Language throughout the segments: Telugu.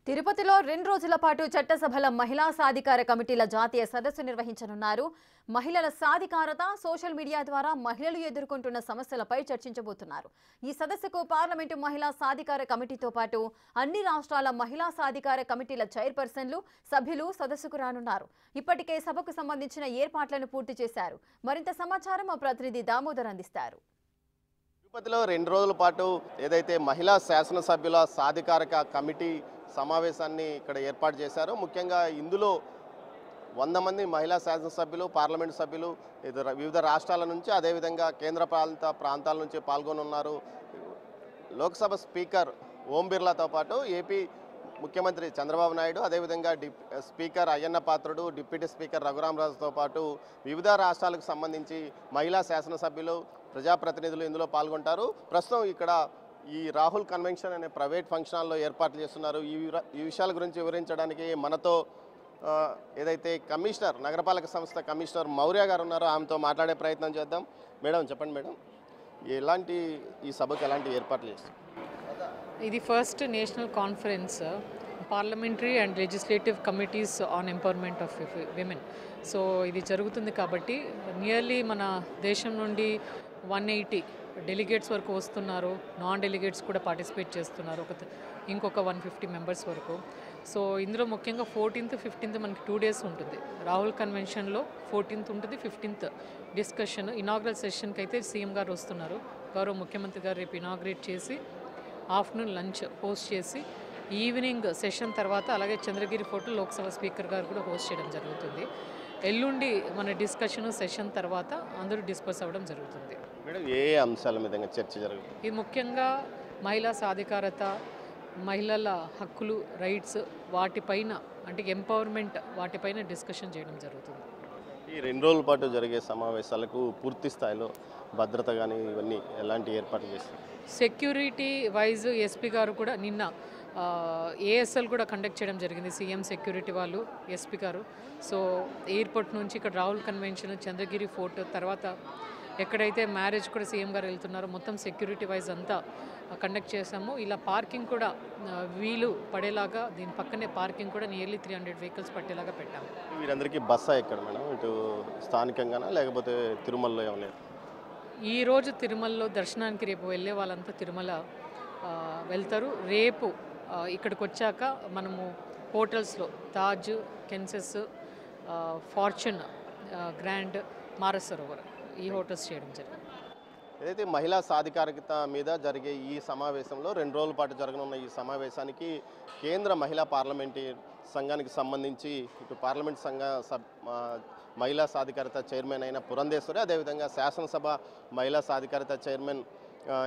తిరుపతిలో 2 రోజుల పాటు చట్టసభల మహిళా సాధికార కమిటీల జాతీయ సదస్సు నిర్వహించనున్నారు. మహిళల సాధికారత, సోషల్ మీడియా ద్వారా మహిళలు ఎదుర్కొంటున్న సమస్యలపై చర్చించబోతున్నారు. ఈ సదస్సుకు పార్లమెంటు మహిళా సాధికార కమిటీతో పాటు అన్ని రాష్ట్రాల మహిళా సాధికార కమిటీల చైర్పర్సన్లు, సభ్యులు సదస్సుకు రానున్నారు. ఇప్పటికే సభకు సంబంధించిన ఏర్పాట్లను పూర్తి చేశారు. మరింత సమాచారం మా ప్రతినిధి దామోదర్ అందిస్తారు. తిరుపతిలో 2 రోజుల పాటు ఏదైతే మహిళా శాసనసభ్యుల సాధికారక కమిటీ సమావేశాన్ని ఇక్కడ ఏర్పాటు చేశారో, ముఖ్యంగా ఇందులో 100 మంది మహిళా శాసనసభ్యులు, పార్లమెంటు సభ్యులు వివిధ రాష్ట్రాల నుంచి, అదేవిధంగా కేంద్ర పాలిత ప్రాంతాల నుంచి పాల్గొనున్నారు. లోక్సభ స్పీకర్ ఓం బిర్లాతో పాటు ఏపీ ముఖ్యమంత్రి చంద్రబాబు నాయుడు, అదేవిధంగా speaker Ayyanna Patrudu, deputy speaker రఘురామరాజుతో పాటు వివిధ రాష్ట్రాలకు సంబంధించి మహిళా శాసనసభ్యులు, ప్రజాప్రతినిధులు ఇందులో పాల్గొంటారు. ప్రస్తుతం ఇక్కడ ఈ రాహుల్ కన్వెన్షన్ అనే ప్రైవేట్ ఫంక్షన్ హాల్లో ఏర్పాట్లు చేస్తున్నారు. ఈ విషయాల గురించి వివరించడానికి మనతో ఏదైతే కమిషనర్, నగరపాలక సంస్థ కమిషనర్ మౌర్య గారు ఉన్నారో ఆమెతో మాట్లాడే ప్రయత్నం చేద్దాం. మేడం చెప్పండి మేడం, ఈ సభకు ఎలాంటి ఏర్పాట్లు చేస్తారు? ఇది first national conference parliamentary and legislative committees on empowerment of women. So ఇది జరుగుతుంది కాబట్టి నియర్లీ మన దేశం నుండి 180 డెలిగేట్స్ వరకు వస్తున్నారు. నాన్ డెలిగేట్స్ కూడా పార్టిసిపేట్ చేస్తున్నారు, ఇంకొక 150 మెంబర్స్ వరకు. సో ఇందులో ముఖ్యంగా 14th, 15th మనకి 2 days ఉంటుంది. రాహుల్ కన్వెన్షన్లో 14th ఉంటుంది, 15th డిస్కషన్. ఇనాగ్రల్ సెషన్కి అయితే సీఎం గారు వస్తున్నారు. గౌరవ ముఖ్యమంత్రి గారు రేపు ఇనాగ్రేట్ చేసి ఆఫ్టర్నూన్ లంచ్ హోస్ట్ చేసి ఈవినింగ్ సెషన్ తర్వాత అలాగే చంద్రగిరి ఫోర్ట్లో లోక్సభ స్పీకర్ గారు కూడా హోస్ట్ చేయడం జరుగుతుంది. ఎల్లుండి మన డిస్కషన్ సెషన్ తర్వాత అందరూ డిస్కస్ అవ్వడం జరుగుతుంది. మేడం ఏ అంశాల మీద చర్చ జరుగుతుంది? ఇది ముఖ్యంగా మహిళా సాధికారత, మహిళల హక్కులు, రైట్స్, వాటిపైన అంటే ఎంపవర్మెంట్, వాటిపైన డిస్కషన్ చేయడం జరుగుతుంది. ఈ 2 రోజుల పాటు జరిగే సమావేశాలకు పూర్తి స్థాయిలో భద్రత కానీ ఇవన్నీ ఎలాంటి ఏర్పాట్లు చేస్తారు? సెక్యూరిటీ వైజ్ ఎస్పీ గారు కూడా నిన్న ఏఎస్ఎల్ కూడా కండక్ట్ చేయడం జరిగింది, సీఎం సెక్యూరిటీ వాళ్ళు, ఎస్పీ గారు. సో ఎయిర్పోర్ట్ నుంచి ఇక్కడ రాహుల్ కన్వెన్షన్, చంద్రగిరి ఫోర్ట్, తర్వాత ఎక్కడైతే మ్యారేజ్ కూడా సీఎం గారు వెళ్తున్నారో మొత్తం సెక్యూరిటీ వైజ్ అంతా కండక్ట్ చేసాము. ఇలా పార్కింగ్ కూడా వీలు పడేలాగా దీని పక్కనే పార్కింగ్ కూడా నియర్లీ 300 వెహికల్స్ పట్టేలాగా పెట్టాము. వీరందరికీ బస్సా ఎక్కడ మేడం? ఇటు స్థానికంగానా లేకపోతే తిరుమలలో ఏమన్నా? ఈరోజు తిరుమలలో దర్శనానికి రేపు వెళ్ళే వాళ్ళంతా తిరుమల వెళ్తారు. రేపు ఇక్కడికి వచ్చాక మనము హోటల్స్లో తాజ్, కెన్సెస్, ఫార్చ్యూన్, గ్రాండ్, మానసరోవర్ ఈ హోటల్స్ చేయడం జరిగింది. ఏదైతే మహిళా సాధికారికత మీద జరిగే ఈ సమావేశంలో 2 రోజుల పాటు జరగనున్న ఈ సమావేశానికి కేంద్ర మహిళా పార్లమెంటు సంఘానికి సంబంధించి ఇటు పార్లమెంట్ మహిళా సాధికారత చైర్మన్ అయిన పురంధేశ్వరి, అదేవిధంగా శాసనసభ మహిళా సాధికారత చైర్మన్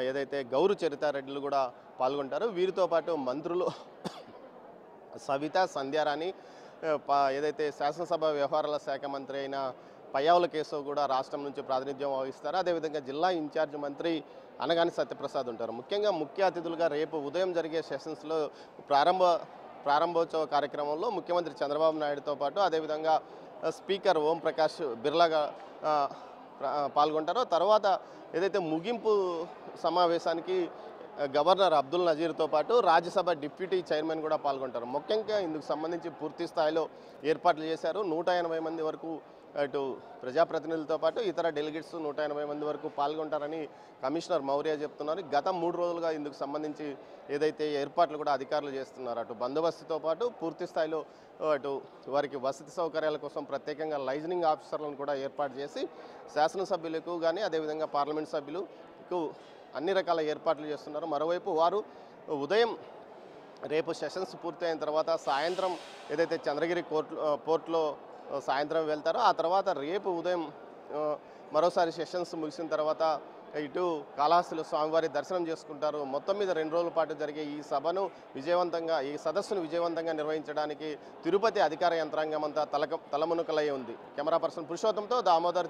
ఏదైతే గౌరు చరితారెడ్డిలు కూడా పాల్గొంటారు. వీరితో పాటు మంత్రులు సవిత, సంధ్యారాణి, ఏదైతే శాసనసభ వ్యవహారాల శాఖ మంత్రి అయిన పయ్యావుల కేశవ్ కూడా రాష్ట్రం నుంచి ప్రాతినిధ్యం వహిస్తారు. అదేవిధంగా జిల్లా ఇన్ఛార్జ్ మంత్రి అనగాని సత్యప్రసాద్ ఉంటారు. ముఖ్యంగా ముఖ్య అతిథులుగా రేపు ఉదయం జరిగే సెషన్స్లో ప్రారంభోత్సవ కార్యక్రమంలో ముఖ్యమంత్రి చంద్రబాబు నాయుడుతో పాటు అదేవిధంగా స్పీకర్ ఓం ప్రకాష్ బిర్లాగా పాల్గొంటారో, తర్వాత ఏదైతే ముగింపు సమావేశానికి గవర్నర్ అబ్దుల్ నజీర్తో పాటు రాజ్యసభ డిప్యూటీ చైర్మన్ కూడా పాల్గొంటారు. ముఖ్యంగా ఇందుకు సంబంధించి పూర్తి స్థాయిలో ఏర్పాట్లు చేశారు. 180 మంది వరకు అటు ప్రజాప్రతినిధులతో పాటు ఇతర డెలిగేట్స్ 180 మంది వరకు పాల్గొంటారని కమిషనర్ మౌర్య చెప్తున్నారు. గత 3 రోజులుగా ఇందుకు సంబంధించి ఏదైతే ఏర్పాట్లు కూడా అధికారులు చేస్తున్నారు, అటు బందోబస్తుతో పాటు పూర్తి స్థాయిలో అటు వారికి వసతి సౌకర్యాల కోసం ప్రత్యేకంగా లైజనింగ్ ఆఫీసర్లను కూడా ఏర్పాటు చేసి శాసనసభ్యులకు కానీ అదేవిధంగా పార్లమెంట్ సభ్యులకు అన్ని రకాల ఏర్పాట్లు చేస్తున్నారు. మరోవైపు వారు ఉదయం రేపు సెషన్స్ పూర్తయిన తర్వాత సాయంత్రం ఏదైతే చంద్రగిరి పోర్ట్లో సాయంత్రం వెళ్తారో, ఆ తర్వాత రేపు ఉదయం మరోసారి సెషన్స్ ముగిసిన తర్వాత ఇటు కాళహస్తిలో స్వామివారి దర్శనం చేసుకుంటారు. మొత్తం మీద 2 రోజుల పాటు జరిగే ఈ సదస్సును విజయవంతంగా నిర్వహించడానికి తిరుపతి అధికార యంత్రాంగం అంతా తలమునకలై ఉంది. కెమెరా పర్సన్ పురుషోత్తంతో దామోదర్.